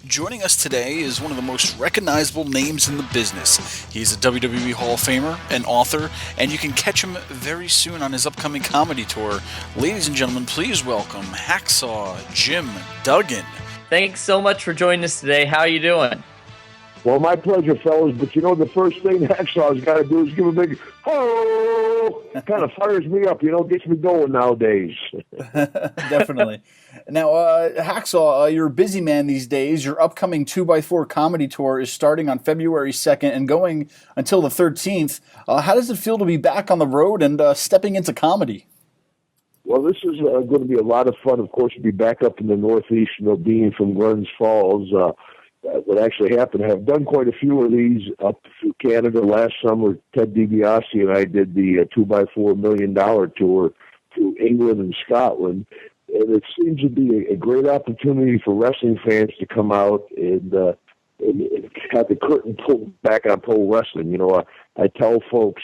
Joining us today is one of the most recognizable names in the business. He's a WWE Hall of Famer, an author, and you can catch him very soon on his upcoming comedy tour. Ladies and gentlemen, please welcome Hacksaw Jim Duggan. Thanks so much for joining us today. How are you doing? Well, my pleasure, fellas. But you know, the first thing Hacksaw's got to do is give a big ho. Kind of fires me up, gets me going nowadays. Definitely. Now, Hacksaw, you're a busy man these days. Your upcoming 2x4 comedy tour is starting on February 2nd and going until the 13th. How does it feel to be back on the road and stepping into comedy? Well, this is going to be a lot of fun, of course, to be back up in the Northeast, being from Glens Falls. What actually happened, I have done quite a few of these up through Canada. Last summer, Ted DiBiase and I did the $2x4 $1 million tour through England and Scotland. And it seems to be a great opportunity for wrestling fans to come out and have the curtain pulled back on pro wrestling. I tell folks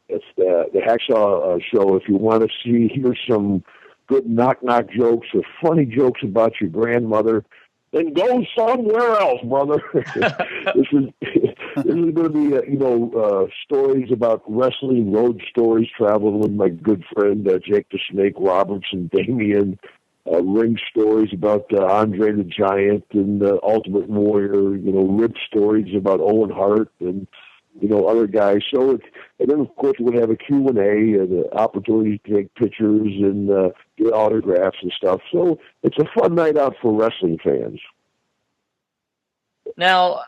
it's the Hacksaw show. If you want to hear some good knock-knock jokes or funny jokes about your grandmother, then go somewhere else, brother. This is going to be, stories about wrestling, road stories, traveling with my good friend Jake the Snake Roberts and Damien, ring stories about Andre the Giant and Ultimate Warrior, rib stories about Owen Hart and, other guys. So, and then, of course, we're going to have a Q&A and an opportunity to take pictures and get autographs and stuff. So it's a fun night out for wrestling fans. Now,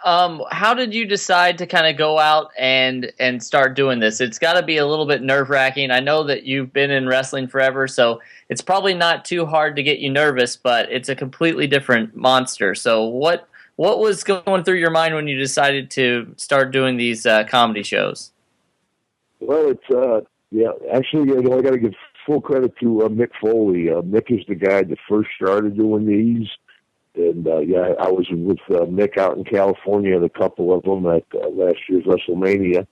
how did you decide to kind of go out and start doing this? It's got to be a little bit nerve-wracking. I know that you've been in wrestling forever, so it's probably not too hard to get you nervous, but it's a completely different monster. So what was going through your mind when you decided to start doing these comedy shows? Well, it's actually, I got to give full credit to Mick Foley. Mick is the guy that first started doing these, and I was with Mick out in California and a couple of them at last year's WrestleMania,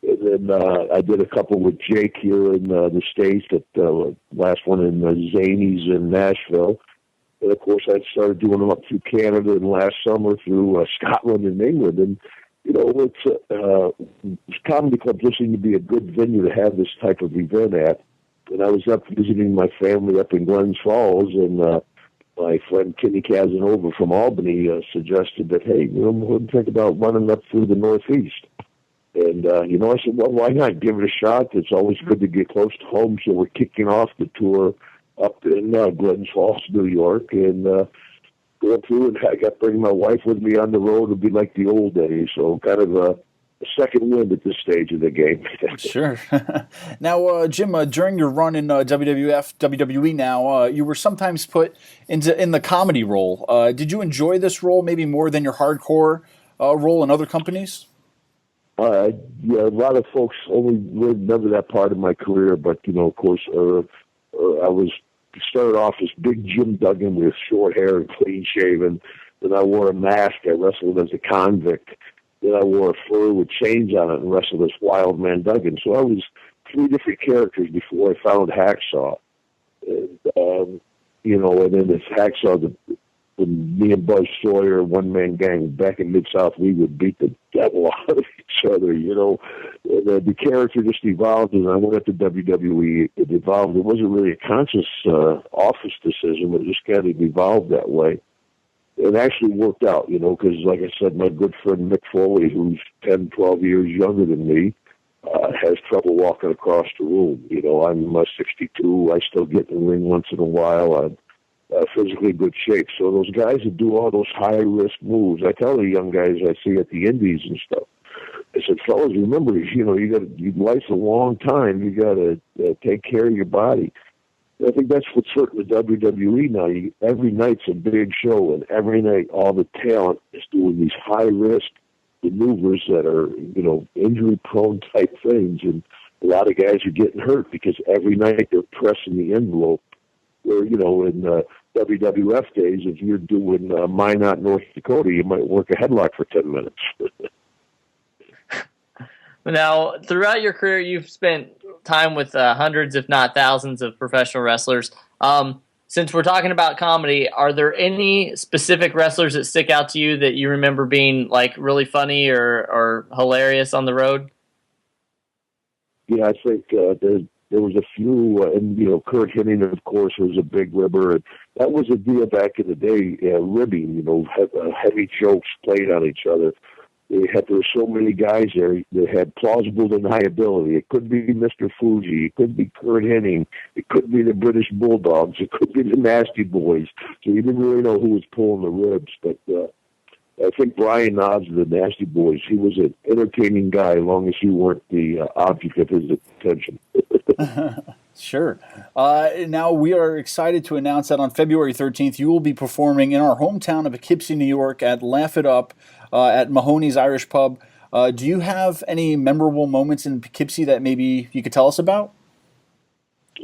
and then I did a couple with Jake here in the States. At the last one in Zanies in Nashville. And, of course, I started doing them up through Canada and last summer through Scotland and England. And, comedy clubs just seem to be a good venue to have this type of event at. And I was up visiting my family up in Glens Falls, and my friend Kenny Casanova from Albany suggested that, hey, we'll think about running up through the Northeast. And, I said, well, why not? Give it a shot. It's always good to get close to home, so we're kicking off the tour up in Glens Falls, New York, and going through, and I got bringing my wife with me on the road. It'll be like the old days, so kind of a second wind at this stage of the game. Sure. Now, Jim, during your run in WWE now, you were sometimes put in the comedy role. Did you enjoy this role maybe more than your hardcore role in other companies? A lot of folks only remember that part of my career, but, of course, I was started off as Big Jim Duggan with short hair and clean shaven. Then I wore a mask. I wrestled as a convict. Then I wore a fur with chains on it and wrestled as Wild Man Duggan. So I was 3 different characters before I found Hacksaw. And, and then it's Hacksaw, when me and Buzz Sawyer, one-man gang, back in Mid-South, we would beat the devil out of each other, And the character just evolved, and I went up to WWE. It evolved. It wasn't really a conscious office decision, but it just kind of evolved that way. It actually worked out, because, like I said, my good friend Mick Foley, who's 10, 12 years younger than me, has trouble walking across the room. I'm 62. I still get in the ring once in a while. I'm physically good shape. So those guys that do all those high-risk moves, I tell the young guys I see at the indies and stuff, I said, fellas, remember, life's a long time. You got to take care of your body. And I think that's what's hurting the WWE now. Every night's a big show, and every night all the talent is doing these high-risk maneuvers that are, injury-prone type things. And a lot of guys are getting hurt because every night they're pressing the envelope. Where, in WWF days, if you're doing Minot, North Dakota, you might work a headlock for 10 minutes. Now, throughout your career, you've spent time with hundreds, if not thousands, of professional wrestlers. since we're talking about comedy, are there any specific wrestlers that stick out to you that you remember being like really funny or hilarious on the road? Yeah, I think there was a few, and Kurt Hennig, of course, was a big ribber. And that was a deal back in the day, ribbing. Heavy jokes played on each other. There were so many guys there that had plausible deniability. It could be Mr. Fuji. It could be Kurt Hennig. It could be the British Bulldogs. It could be the Nasty Boys. So you didn't really know who was pulling the ribs. But I think Brian Knobs of the Nasty Boys, he was an entertaining guy as long as you weren't the object of his attention. Sure. Now we are excited to announce that on February 13th, you will be performing in our hometown of Poughkeepsie, New York at Laugh It Up at Mahoney's Irish Pub. Do you have any memorable moments in Poughkeepsie that maybe you could tell us about?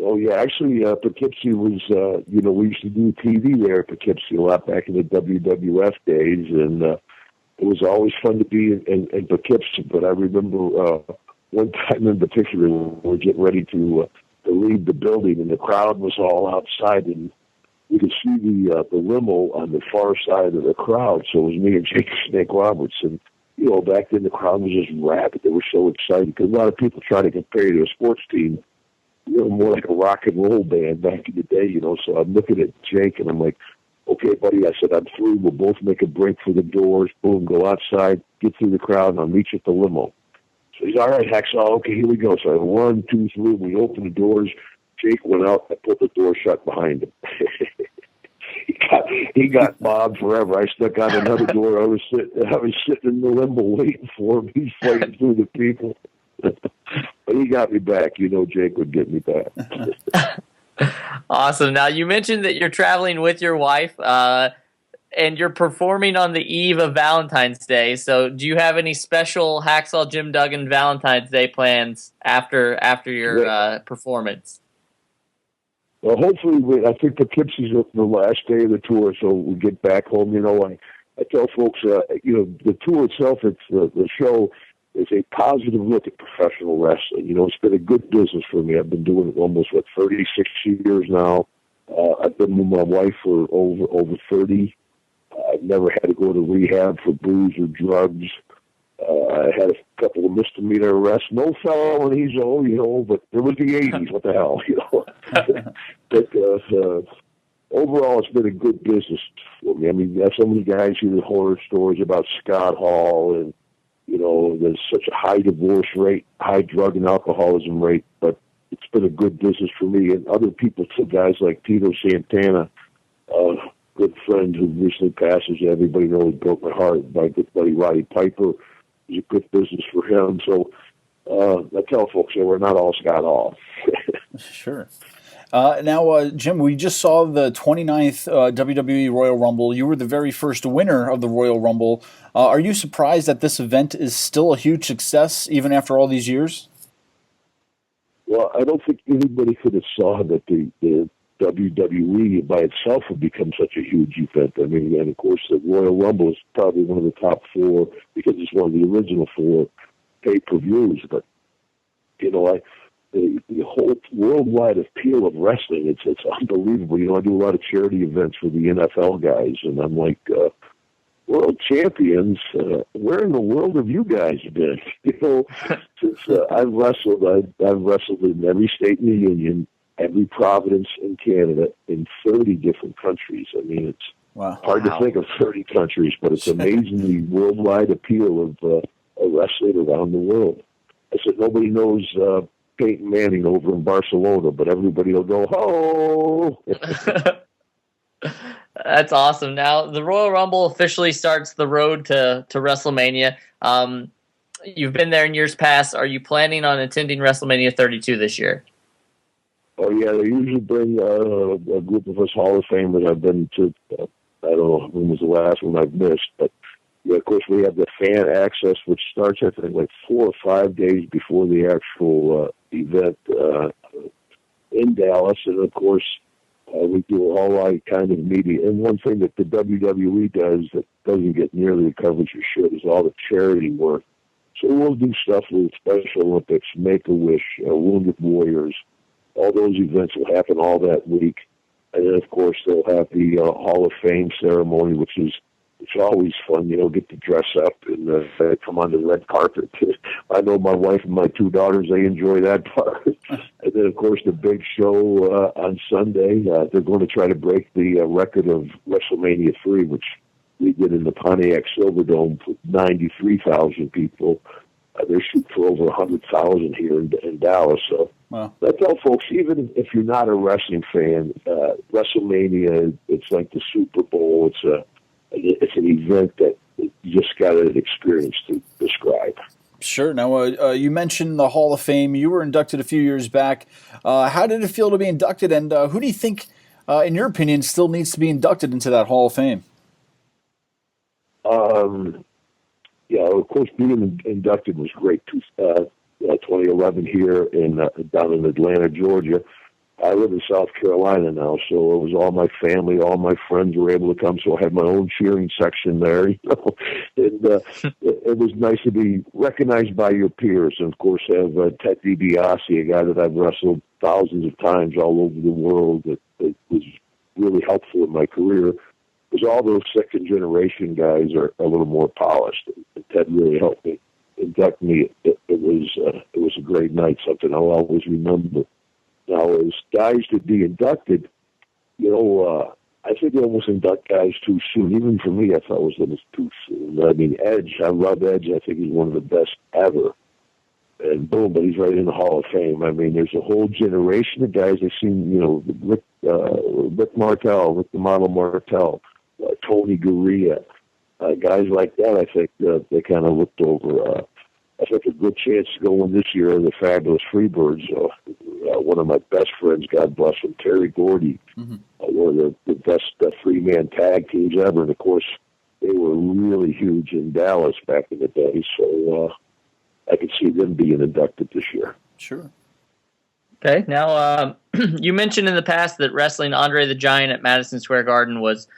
Oh, yeah. Actually, Poughkeepsie was, we used to do TV there at Poughkeepsie a lot back in the WWF days, and it was always fun to be in Poughkeepsie. But I remember one time in particular, we were getting ready to leave the building, and the crowd was all outside, and you could see the limo on the far side of the crowd. So it was me and Jake Snake Roberts, and back then the crowd was just rabid. They were so excited because a lot of people try to compare you to a sports team, more like a rock and roll band back in the day, So I'm looking at Jake, and I'm like, okay, buddy, I said, I'm through. We'll both make a break for the doors. Boom, go outside, get through the crowd, and I'll meet you at the limo. So he's, all right, Hacksaw, okay, here we go. So I 1, 2, 3, we opened the doors. Jake went out, I pulled the door shut behind him. He got bobbed forever. I stuck out another door. I was sitting in the limo waiting for him. He's fighting through the people. But he got me back. Jake would get me back. Awesome. Now, you mentioned that you're traveling with your wife, and you're performing on the eve of Valentine's Day. So do you have any special Hacksaw Jim Duggan Valentine's Day plans after your performance? Well, hopefully, I think Poughkeepsie's the last day of the tour, so we get back home. I tell folks, the tour itself, it's the show is a positive look at professional wrestling. It's been a good business for me. I've been doing it almost 36 years now. I've been with my wife for over 30. I've never had to go to rehab for booze or drugs. I had a couple of misdemeanor arrests, no felonies, but there was the 80s. What the hell, But overall, it's been a good business for me. I mean, so many guys hear the horror stories about Scott Hall, and there's such a high divorce rate, high drug and alcoholism rate. But it's been a good business for me and other people too. Guys like Tito Santana, good friend who recently passed, as everybody knows, broke my heart. My good buddy Roddy Piper. It was a good business for him. So I tell folks that we're not all Scott Hall. Sure. Now, Jim, we just saw the 29th WWE Royal Rumble. You were the very first winner of the Royal Rumble. Are you surprised that this event is still a huge success even after all these years? Well, I don't think anybody could have saw that the WWE by itself would become such a huge event. I mean, and of course, the Royal Rumble is probably one of the top 4 because it's one of the original 4 pay-per-views. But, the whole worldwide appeal of wrestling, it's unbelievable. I do a lot of charity events for the NFL guys, and I'm like, world champions, where in the world have you guys been? Since I've wrestled in every state in the union, every province in Canada, in 30 different countries. I mean, it's hard to think of 30 countries, but it's amazing the worldwide appeal of wrestling around the world. I said, nobody knows Peyton Manning over in Barcelona, but everybody will go, ho! That's awesome. Now, the Royal Rumble officially starts the road to WrestleMania. You've been there in years past. Are you planning on attending WrestleMania 32 this year? Oh, yeah, they usually bring a group of us Hall of Famers. I've been to, I don't know when was the last one I've missed, but of course we have the fan access, which starts, I think, 4 or 5 days before the actual event in Dallas. And, of course, we do all kind of media. And one thing that the WWE does that doesn't get nearly the coverage it should is all the charity work. So we'll do stuff with Special Olympics, Make-A-Wish, Wounded Warriors. All those events will happen all that week. And then, of course, they'll have the Hall of Fame ceremony, which is it's always fun, get to dress up and come on the red carpet. I know my wife and my 2 daughters, they enjoy that part. And then, of course, the big show on Sunday. They're going to try to break the record of WrestleMania 3, which we did in the Pontiac Silverdome for 93,000 people. They're shooting for over 100,000 here in Dallas. So wow. I tell folks, even if you're not a wrestling fan, WrestleMania, it's like the Super Bowl. It's an event that you just got an experience to describe. Sure. Now, you mentioned the Hall of Fame. You were inducted a few years back. How did it feel to be inducted, and who do you think, in your opinion, still needs to be inducted into that Hall of Fame? Yeah, of course, being inducted was great. 2011 here down in Atlanta, Georgia. I live in South Carolina now, so it was all my family, all my friends were able to come. So I had my own cheering section there, And it was nice to be recognized by your peers. And of course, have Ted DiBiase, a guy that I've wrestled thousands of times all over the world. That was really helpful in my career. Because all those second generation guys are a little more polished. And Ted really helped me induct me. It was a great night, something I'll always remember. Now, as guys to be inducted, I think they almost induct guys too soon. Even for me, I thought it was too soon. I mean, Edge, I love Edge. I think he's one of the best ever. And boom, but he's right in the Hall of Fame. I mean, there's a whole generation of guys I've seen, Rick Martel, Rick the Model Martel, Tony Gurria, guys like that. I think they kind of looked over. I think a good chance to go in this year are the Fabulous Freebirds. One of my best friends, God bless him, Terry Gordy, one of the best three-man tag teams ever. And, of course, they were really huge in Dallas back in the day. So I could see them being inducted this year. Sure. Okay. Now, you mentioned in the past that wrestling Andre the Giant at Madison Square Garden was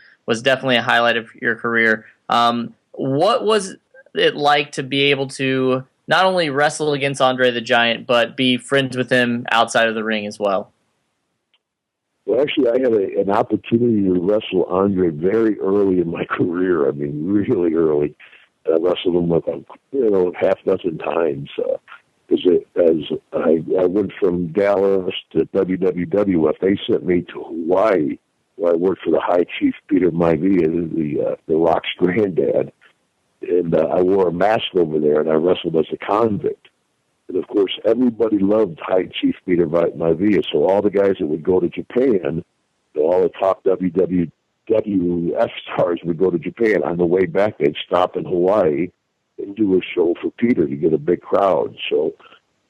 definitely a highlight of your career. What was it like to be able to not only wrestle against Andre the Giant, but be friends with him outside of the ring as well? Well, actually, I had an opportunity to wrestle Andre very early in my career. I mean, really early. I wrestled him with half dozen times. As I went from Dallas to WWF, they sent me to Hawaii, where I worked for the High Chief Peter Maivia, the Rock's granddad. And I wore a mask over there, and I wrestled as a convict. And, of course, everybody loved High Chief Peter Maivia, so all the guys that would go to Japan, all the top WWF stars would go to Japan. On the way back, they'd stop in Hawaii and do a show for Peter to get a big crowd. So,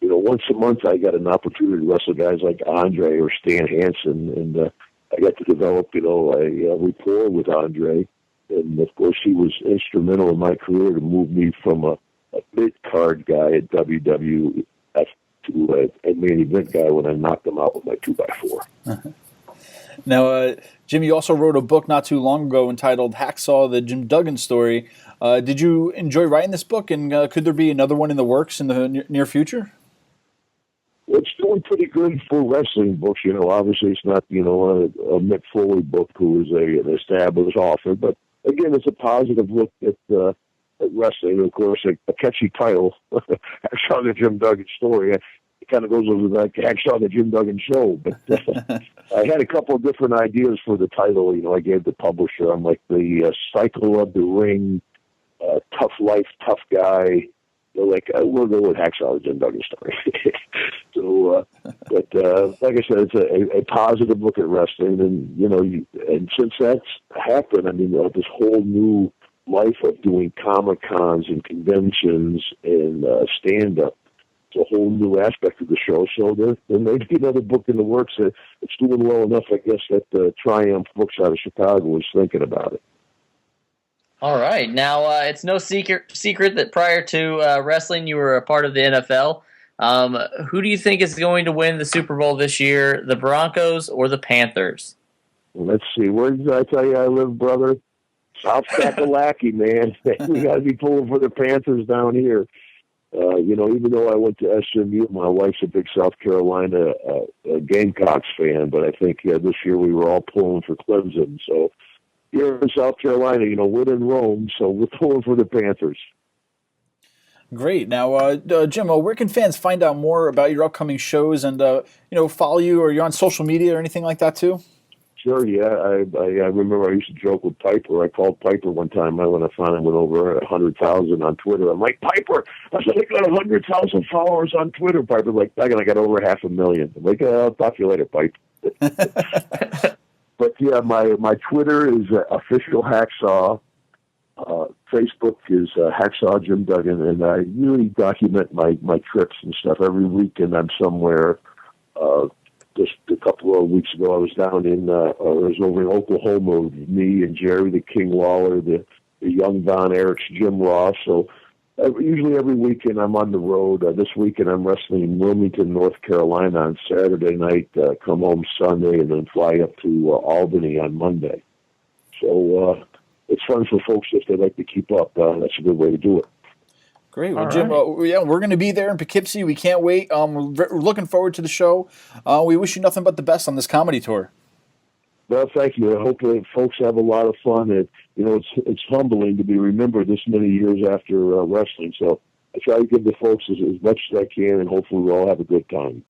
once a month I got an opportunity to wrestle guys like Andre or Stan Hansen, and I got to develop, a rapport with Andre. And, of course, he was instrumental in my career to move me from a mid-card guy at WWF to a main event guy when I knocked him out with my 2x4. Now, Jim, you also wrote a book not too long ago entitled Hacksaw, the Jim Duggan Story. Did you enjoy writing this book, and could there be another one in the works in the near future? Well, it's doing pretty good for wrestling books. Obviously it's not, a Mick Foley book, who is an established author, but again, it's a positive look at wrestling. Of course, a catchy title, Hacksaw the Jim Duggan Story. It kind of goes over like Hacksaw the Jim Duggan Show. But I had a couple of different ideas for the title. I gave the publisher, I'm like the cycle of the ring, tough life, tough guy. We'll go with Hacksaw the Jim Duggan Story. So, but like I said, it's a positive look at wrestling, and and since that's happened, I mean, this whole new life of doing Comic-Cons and conventions and stand-up, it's a whole new aspect of the show. So there may be another book in the works. It's doing well enough, I guess, that Triumph Books out of Chicago was thinking about it. All right. Now, it's no secret that prior to wrestling, you were a part of the NFL. Who do you think is going to win the Super Bowl this year, the Broncos or the Panthers? Well, let's see. Where did I tell you I live, brother? South Kakalaki, man. We got to be pulling for the Panthers down here. Even though I went to SMU, my wife's a big South Carolina Gamecocks fan, but I think this year we were all pulling for Clemson. So here in South Carolina, we're in Rome, so we're pulling for the Panthers. Great. Now, Jim, where can fans find out more about your upcoming shows and, follow you, or you're on social media or anything like that too? Sure, yeah. I remember I used to joke with Piper. I called Piper one time when I finally went over 100,000 on Twitter. I'm like, Piper, I said, I got 100,000 followers on Twitter. Piper's like, I got over 500,000. I'm like, I'll talk to you later, Piper. But yeah, my Twitter is official Hacksaw. Facebook is Hacksaw Jim Duggan, and I really document my trips and stuff. Every weekend I'm somewhere. Just a couple of weeks ago, I was down I was over in Oklahoma with me and Jerry the King Lawler, the young Von Erichs, Jim Ross. So usually every weekend I'm on the road. This weekend I'm wrestling in Wilmington, North Carolina on Saturday night, come home Sunday, and then fly up to Albany on Monday. So it's fun for folks if they like to keep up. That's a good way to do it. Great. Well, Jim, we're going to be there in Poughkeepsie. We can't wait. We're looking forward to the show. We wish you nothing but the best on this comedy tour. Well, thank you. I hope that folks have a lot of fun. And, it's humbling to be remembered this many years after wrestling. So I try to give the folks as much as I can, and hopefully we'll all have a good time.